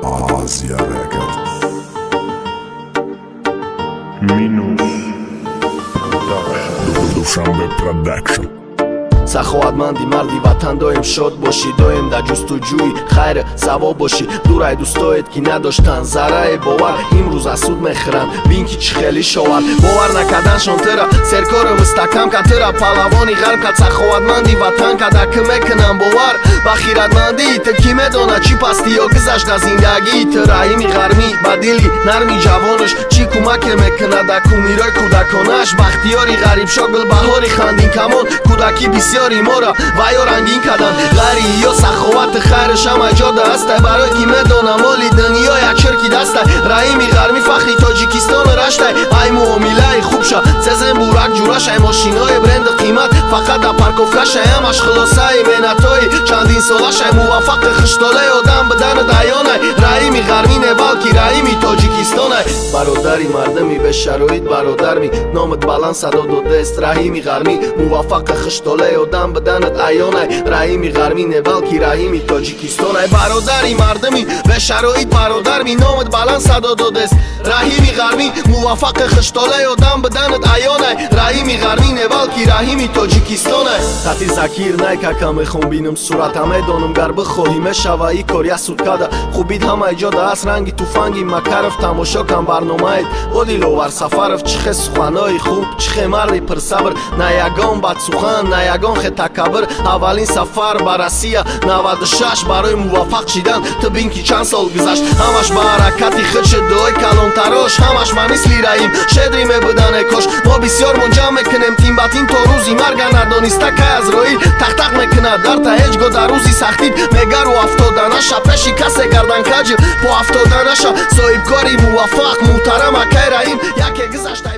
Azia Record Minus Dushanbe Production سخاوتمندی مردی وطن دایم شاد باشی دایم در جستجوی خیر ثواب باشی دورای دوستایت که نداشتن ذره باور امروز از سود میخرن بین که چی خیلی شاور باور نکردنشان ترا سرکار مستحکم که ترا پهلوانی غرب که سخاوتمندی وطن که دک میکنن باور و خیرتمندی تو کی میدونه چی پستی یا گذشت از زندگی ترا ایمی غرمی بدیلی نرمی جوانش چی کمک میکنه در کومیرای کودکانش بختیاری غریب شاگل بهاری خندین کمان کودکی بسیاری مورا و یا رنگین کردن غری یا سخاوت خیرش هم ایجاد هسته برای کی میدونه مالی دنیا یک شرکی دسته رحیمی غرمی فخری تاجیکستان رشته ای معامله خوب شد سزن بورک جورش ای ماشینای برند قیمت فقط در پارکوفکش همش خلاصه مهنتای چندین سالش موفق خشتاله آدم بدن دیانه رحیمی غرمی نه بلکی رحیمی تاجیکستان برادری مردمی به شرایط برادر می نامت بلند صدا داده است رحیمی غرمی موفق خشتاله آدم بدنت عیانه رحیمی غرمی نه بلکی رحیمی تاجیکستان برادری مردمی به شرایط برادر می نامت بلند صدا داده است رحیمی غرمی موفق خشتاله آدم بدنت عیانه رحیمی غرمی نه بلکی رحیمی تاجیکستان خطی ذکیر نه که کم خون بینم صورت همه دانم گر بخواهی میشوی کاری سود کده خوبید همه ایجاد است رنگی توفنگی مکرف تماشا کن برنامه بودی لوور سفرف چخه سخنای خوب چخه مردی پر صبر نه یگان بد سخن نه یگان خه تکبر اولین سفر به روسیه 96 برای موفق شدن تو بین که چند سال گذشت همش به حرکتی خود شد دعای کلان تراش همش من مثلی رحیم شدری میبودن کاش ما بسیار منجم میکنیم تیم باتین تا روزی مرگ ندانسته که از روی تق تق میکنه در تا هیچگاه در روزی سختید میگر و افتادنش پیشی کسی گردن کج با افتادنش صاحب کاری موفق محترم اکی رحیم یکی گذشته